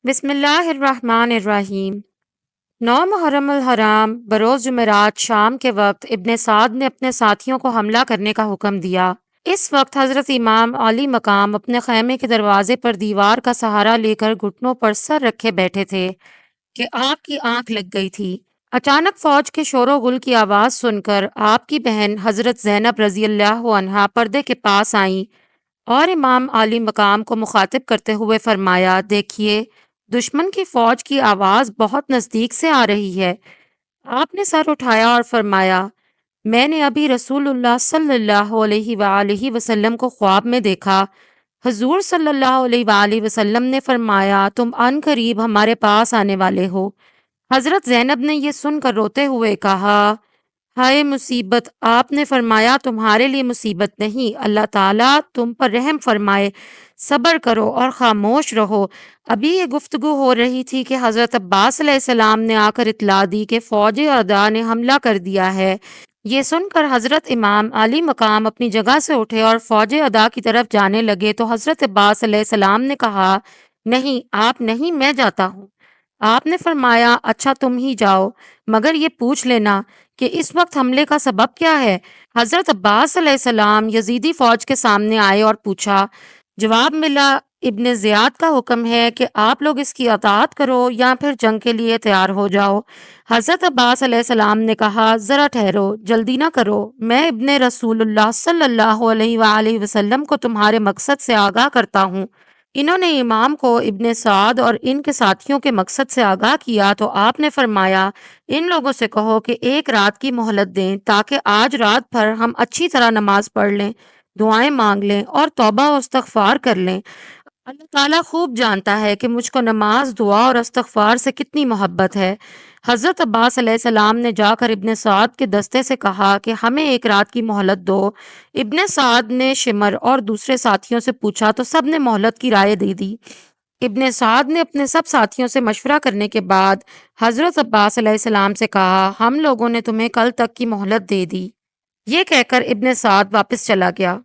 بسم اللہ الرحمن الرحیم۔ 9 محرم الحرام بروز جمعرات شام کے وقت ابن سعد نے اپنے ساتھیوں کو حملہ کرنے کا حکم دیا۔ اس وقت حضرت امام علی مقام اپنے خیمے کے دروازے پر دیوار کا سہارا لے کر گھٹنوں پر سر رکھے بیٹھے تھے کہ آپ کی آنکھ لگ گئی تھی۔ اچانک فوج کے شور و غل کی آواز سن کر آپ کی بہن حضرت زینب رضی اللہ عنہا پردے کے پاس آئیں اور امام علی مقام کو مخاطب کرتے ہوئے فرمایا، دیکھیے دشمن کی فوج کی آواز بہت نزدیک سے آ رہی ہے۔ آپ نے سر اٹھایا اور فرمایا، میں نے ابھی رسول اللہ صلی اللہ علیہ وآلہ وسلم کو خواب میں دیکھا۔ حضور صلی اللہ علیہ وآلہ وسلم نے فرمایا، تم ان قریب ہمارے پاس آنے والے ہو۔ حضرت زینب نے یہ سن کر روتے ہوئے کہا، ہائے مصیبت! آپ نے فرمایا تمہارے لیے مصیبت نہیں، اللہ تعالیٰ تم پر رحم فرمائے، صبر کرو اور خاموش رہو۔ ابھی یہ گفتگو ہو رہی تھی کہ حضرت عباس علیہ السلام نے آ کر اطلاع دی کہ فوج اعداء نے حملہ کر دیا ہے۔ یہ سن کر حضرت امام علی مقام اپنی جگہ سے اٹھے اور فوج اعداء کی طرف جانے لگے تو حضرت عباس علیہ السلام نے کہا، نہیں آپ نہیں، میں جاتا ہوں۔ آپ نے فرمایا، اچھا تم ہی جاؤ، مگر یہ پوچھ لینا کہ اس وقت حملے کا سبب کیا ہے؟ حضرت عباس علیہ السلام یزیدی فوج کے سامنے آئے اور پوچھا۔ جواب ملا، ابن زیاد کا حکم ہے کہ آپ لوگ اس کی اطاعت کرو یا پھر جنگ کے لیے تیار ہو جاؤ۔ حضرت عباس علیہ السلام نے کہا، ذرا ٹھہرو، جلدی نہ کرو، میں ابن رسول اللہ صلی اللہ علیہ وآلہ وسلم کو تمہارے مقصد سے آگاہ کرتا ہوں۔ انہوں نے امام کو ابن سعد اور ان کے ساتھیوں کے مقصد سے آگاہ کیا تو آپ نے فرمایا، ان لوگوں سے کہو کہ ایک رات کی مہلت دیں تاکہ آج رات بھر ہم اچھی طرح نماز پڑھ لیں، دعائیں مانگ لیں اور توبہ و استغفار کر لیں۔ اللہ تعالیٰ خوب جانتا ہے کہ مجھ کو نماز، دعا اور استغفار سے کتنی محبت ہے۔ حضرت عباس علیہ السلام نے جا کر ابن سعد کے دستے سے کہا کہ ہمیں ایک رات کی مہلت دو۔ ابن سعد نے شمر اور دوسرے ساتھیوں سے پوچھا تو سب نے مہلت کی رائے دے دی۔ ابن سعد نے اپنے سب ساتھیوں سے مشورہ کرنے کے بعد حضرت عباس علیہ السلام سے کہا، ہم لوگوں نے تمہیں کل تک کی مہلت دے دی۔ یہ کہہ کر ابن سعد واپس چلا گیا۔